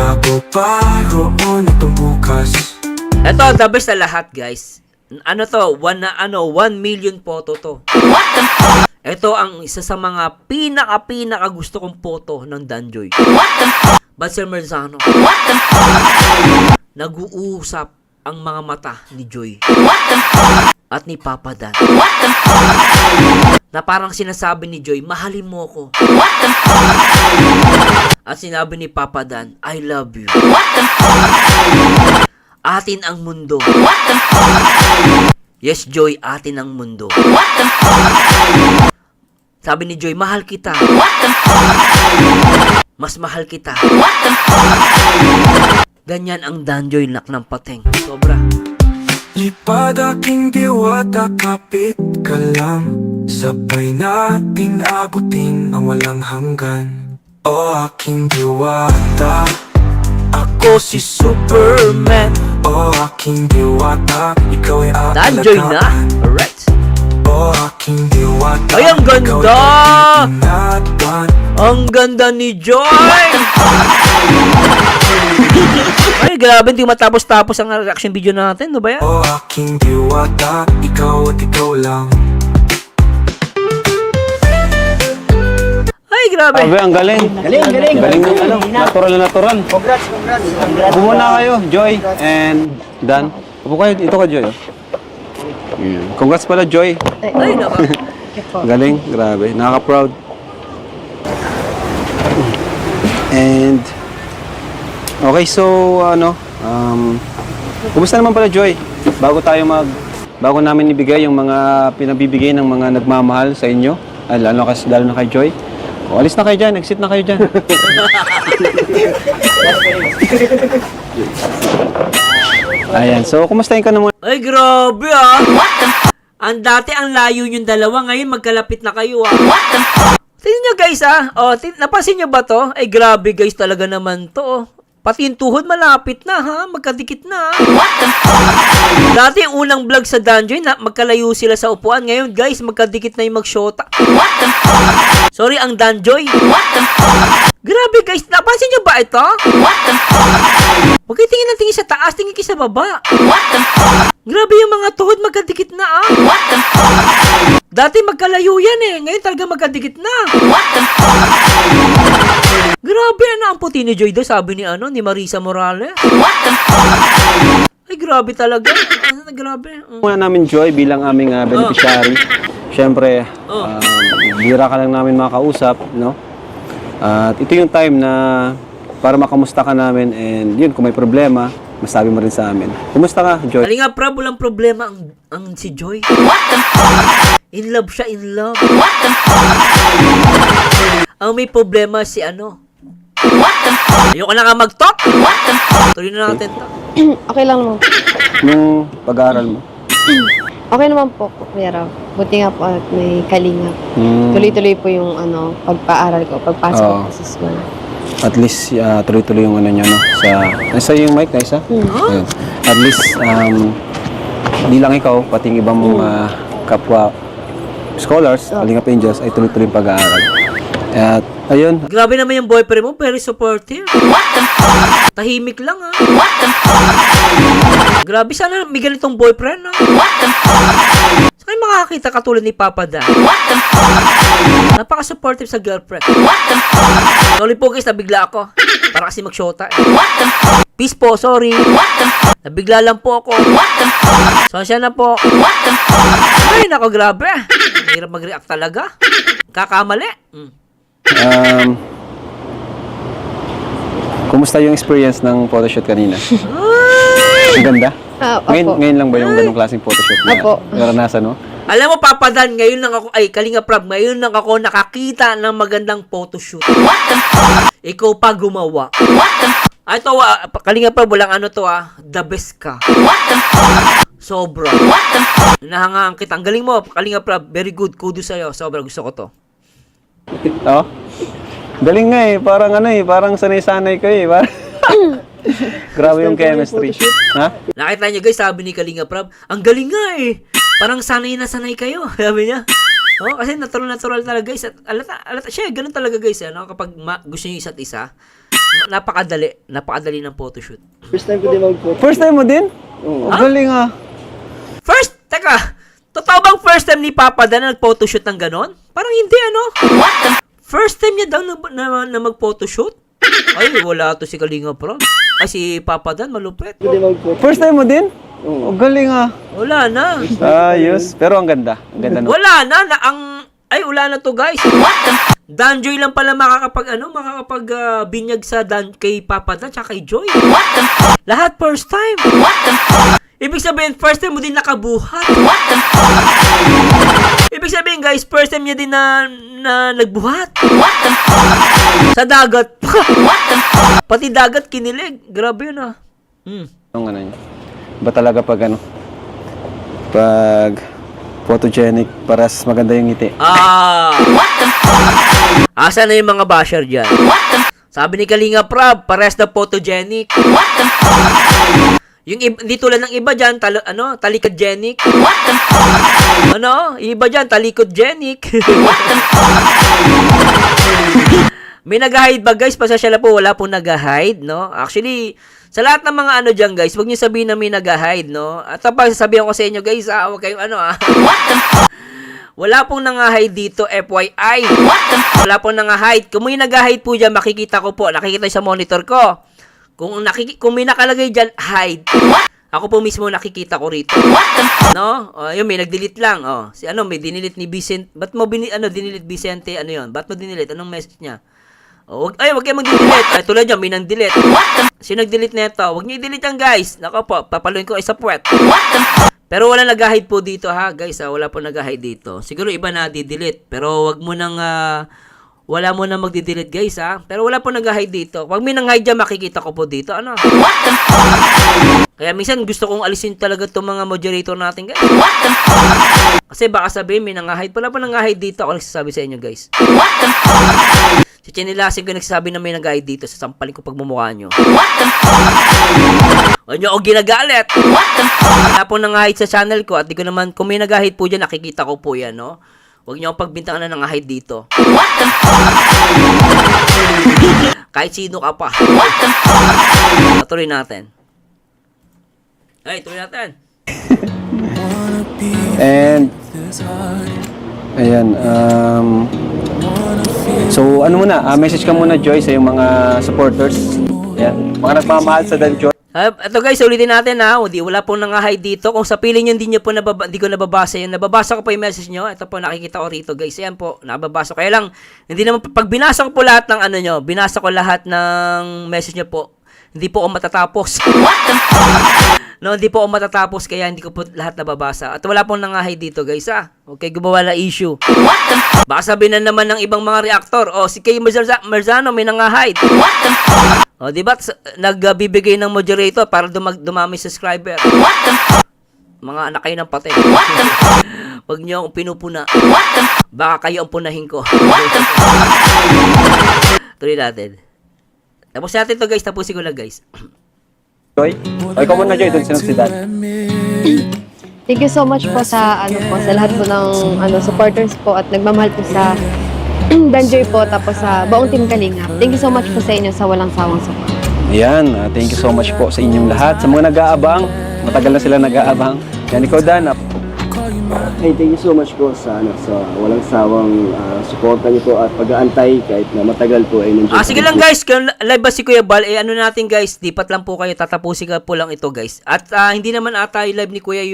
Bago pa roon itong bukas. Ito, the best na lahat, guys. Ano to? 1 million photo to. Ito ang isa sa mga pinaka gusto kong photo ng Danjoy. Badsel Marzano. Nag-uusap ang mga mata ni Joy at ni Papa Dan. Na parang sinasabi ni Joy, mahalin mo ko. At sinabi ni Papa Dan, I love you. Atin ang mundo. Yes, Joy, atin ang mundo. Sabi ni Joy, mahal kita. Mas mahal kita. Ganyan ang Danjoy nak ng pateng. Sobra. Lipad aking diwata, kapit ka lang. Sabay natin abutin ang walang hanggan. O aking diwata, ako si Superman. O aking diwata, ikaw ay Danjoy na. aalagaan. Alright. O aking diwata, Ay, ang ganda! ikaw ay tinatwan. Ang ganda ni Joy! Ay, grabe, hindi matapos-tapos ang reaction video natin. Ano ba yan? O aking diwata, ikaw at ikaw lang. Ay, grabe. Abe, ang galing. Galing ng ano, natural na natural. Congrats. Upo muna kayo, Joy and Dan. Upo kayo, ito ka, Joy. Yan. Congrats pala, Joy. Ay, naka. Galing, grabe. Nakaka-proud. And, okay, so, kumusta naman pala, Joy? Bago namin ibigay yung mga pinabibigay ng mga nagmamahal sa inyo, lalo na kay Joy. O, alis na kayo dyan, exit na kayo dyan. Ayan, so, kumustahin ka naman? Ay, grabe ah. Ang dati ang layo yung dalawa, ngayon magkalapit na kayo ah. Tingnan nyo guys ah. O, napansin nyo ba to? Ay, grabe guys, talaga naman to. Oh. Pati yung tuhod malapit na ha, magkadikit na. Dati yung unang vlog sa Danjoy na magkalayo sila sa upuan. Ngayon guys, magkadikit na yung magshota. Sorry, ang Danjoy. Grabe guys, napansin nyo ba ito? Huwag kayo tingin ng tingin sa taas, tingin kayo sa baba. Grabe yung mga tuhod magkadikit na ah. Dati magkalayo yan eh, ngayon talaga magkadikit na. Grabe na ang puti ni Joy do, sabi ni ni Marisa Morales. Ay, grabe talaga. Grabe. Muna namin, Joy, bilang aming beneficiary. Siyempre, bira ka lang namin makausap, no? At ito yung time na para makamusta ka namin and yun, kung may problema, masabi mo rin sa amin. Kumusta ka, Joy? Ali nga, Prab, walang problema ang si Joy. In love siya, in love. Ang may problema si ayoko na nga mag-talk. Tuloy na natin to. Okay lang naman. Yung pag-aaral mo? Okay naman po, Kuya Rav. Buti nga po at may kalinga. Tuloy-tuloy po yung pagpaaral ko, pagpasok ko sa school. At least tuloy-tuloy yung nyo, no? Nasa yung mic, Naisa? Ayun. At least, di lang ikaw, pati yung ibang mga kapwa scholars, Kalingap Angels, ay tuloy-tuloy yung pag-aaral. At, ayun. Grabe naman yung boyfriend mo, very supportive. Tahimik lang ah. Grabe, sana may ganitong boyfriend ah. Saan kayo makakita katulad ni Papa Dan? Napaka-supportive sa girlfriend. Sorry po guys, nabigla ako. Para kasi mag-shota eh. Peace po, sorry. Nabigla lang po ako. Sonsya na po. Ay, nako, grabe. Mahirap mag-react talaga. Kakamali. Kumusta yung experience ng photoshoot kanina? Ang ganda? Ngayon lang ba yung ganong klaseng photoshoot na naranasan, no? Alam mo, Papa Dan, ngayon lang ako, Kalinga Prab, ngayon lang ako nakakita ng magandang photoshoot. Ikaw pa gumawa. Ito, Kalinga Prab, walang the best ka. Sobra. Nahangaan kita. Ang galing mo, Kalinga Prab, very good. Kudos sa'yo. Sobra, gusto ko to. Oh? Galing nga parang sanay-sanay ka eh. Grabe yung chemistry. Ha? Nakita niyo guys, sabi ni Kalinga Prab, ang galing nga eh. Parang sanay na sanay kayo, sabi niya. Kasi natural talaga guys. Alata siya, ganun talaga guys. Kapag gusto niyo isa't isa, Napakadali ng photoshoot. First time ko din mag-photo. First time mo din? Oo. Ang galing ah. Teka, totoo bang first time ni Papa Dan na nag-photoshoot ng ganon? Parang hindi, ano? First time niya daw na mag-photoshoot? Ay, wala to si Kalinga Prab. Ay, si Papa Dan, malupit. Ko din mag-photo. First time mo din? Oo. Ang galing ah. Wala na. Ayos. Pero ang ganda. Ang ganda no. Wala na, wala na to, guys. Danjoy lang pala makakapag binyag sa kay Papa Dan tsaka kay Joy. Lahat first time. Ibig sabihin, first time mo din nakabuhat. Ibig sabihin, guys, first time niya din na nagbuhat. Sa dagat. Pati dagat kinilig. Grabe yun ah. Ang ano niya. Ba talaga pag photogenic, paras maganda yung ngiti. Asa na yung mga basher dyan? Sabi ni Kalinga Prab, pares na photogenic. Yung di tulad ng iba dyan, talikod-genic. Iba dyan, talikod-genic. May nag-hide ba, guys? Pasasya po, wala pong nag-hide, no? Actually, sa lahat ng mga dyan, guys, huwag nyo sabihin na may nag-hide, no? At pag sasabihin ko sa inyo, guys, huwag kayong wala pong nang-hide dito, FYI. Wala pong nang-hide. Kung may nag-hide po dyan, makikita ko po. Nakikita sa monitor ko. Kung may nakalagay dyan, hide. Ako po mismo nakikita ko rito. No? Yun, may nag-delete lang. May dinilit ni Vicente. Ba't mo dinilit Vicente? Ano yun? Ba't mo dinilit? Anong message niya? Wag kayo mag-delete. Tulad dyan, may nang-delete. Sino nag-delete neto? Wag niyo i-delete yan, guys. Nako po, papaluin ko sa puwet. Pero wala nag-hide po dito, ha, guys. Wala po nag-hide dito. Siguro iba na di-delete. Pero wag mo nang wala mo na magdi-delete, guys, ha. Pero wala po nag-hide dito. Pag may nang-hide dyan, makikita ko po dito. Kaya minsan gusto kong alisin talaga itong mga moderator natin, guys. Kasi baka sabihin may nang-hide. Wala po nang-hide dito. Ako nagsasabi sa inyo, guys. Si Chinilasin ko nagsasabi na may nag-hide dito. Sasampalin ko pagmumukha nyo. Huwag nyo ako ginagalit. Wala po nang-hide sa channel ko. At di ko naman, kung may nag-hide po dyan, nakikita ko po yan, no? Huwag nyo akong pagbintangan na nang-hide dito. Kahit sino ka pa. Tuloy natin. Ay, tuloy natin. And ayan, so ano muna, message ka muna, Joy, sa yung mga supporters. Ayan, mga nagmamahal sa Dan Joy. Ito, guys, ulitin natin, ha. Wala pong nang-hide dito. Kung sa piling nyo, hindi ko nababasa yun. Nababasa ko po yung message nyo. Ito po, nakikita ko rito, guys. Ayan po, nababasa ko. Kaya lang, hindi naman, pag binasa ko po lahat ng binasa ko lahat ng message nyo po, hindi po ako matatapos. No, hindi po ako matatapos, kaya hindi ko po lahat nababasa. At wala pong nang-hide dito, guys, ha. Okay, gumawa na issue. Baka sabihin na naman ng ibang mga reactor, si Kay Marzano may nang-hide. Diba? Nagbibigay ng moderator para dumami subscriber. Mga anak kayo ng patay. Pag nyo akong pinupuna, baka kayo ang punahin ko. Tuloy natin. Tapos natin to, guys. Tapusin ko lang, guys. Joy? Ikaw muna, Joy, doon si Dan. Thank you so much po sa sa lahat po ng supporters po at nagmamahal po sa Danjoy po, tapos sa buong Team Kalinga. Thank you so much po sa inyo sa walang sawang support. Ayan, thank you so much po sa inyong lahat. Sa mga nag-aabang, matagal na sila nag-aabang. Yan, ikaw, Dan. Hey, thank you so much po sa walang sawang suporta niyo po at pag-aantay kahit na matagal po ay nandiyan. Sige lang, guys, kung live ba si Kuya Bal, natin, guys, dipat lang po kayo, tatapusin ka po lang ito, guys. At hindi naman ata yung live ni Kuya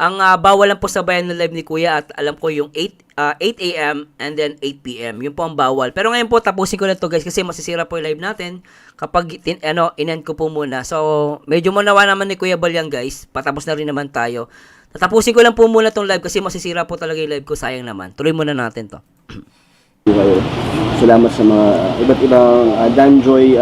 ang bawal lang po sabayan ng live ni Kuya, at alam ko yung 8 a.m. and then 8 p.m. Yun po ang bawal. Pero ngayon po, tapusin ko na to, guys, kasi masisira po yung live natin kapag in-end ko po muna. So, medyo manawa naman ni Kuya Bal yan, guys. Patapos na rin naman tayo. Tatapusin ko lang po muna tong live kasi masisira po talaga yung live ko. Sayang naman. Tuloy muna natin to. Salamat sa mga iba't ibang Danjoy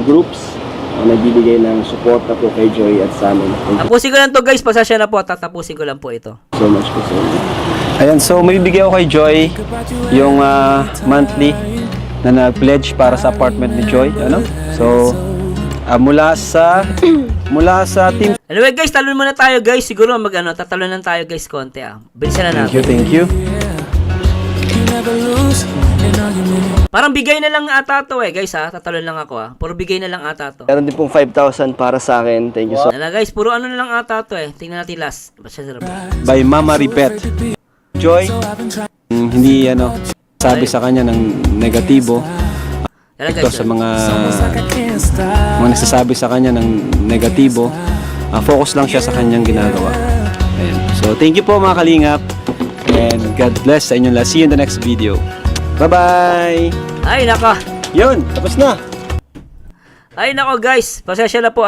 groups na nagbibigay ng suporta po kay Joy at sa amin. Tapusin ko lang to, guys. Pasasya na po. Tatapusin ko lang po ito. So much po sa inyo. Ayan, so may bibigay ako kay Joy yung monthly na nag-pledge para sa apartment ni Joy. So, mula sa team. Anyway, guys, talon muna tayo, guys. Siguro tatalonan tayo, guys, konti. Bilisan na natin. Thank you. You never lose in Parang bigay na lang ata to guys tatalon lang ako puro bigay na lang ata to. Meron din pong 5,000 para sa akin. Thank you so Nala guys, puro ano na lang ata to tingnan natin last. By Mama Ripet. Joy, hindi sabi sa kanya ng negatibo. Nala Ito guys, sa mga nagsasabi sa kanya ng negatibo, focus lang siya sa kanyang ginagawa. Ayan. So, thank you po mga kalingap. And God bless sa inyong lahat. See you in the next video. Bye-bye! ay nako. Yun, tapos na! Ay nako guys, pasensya na po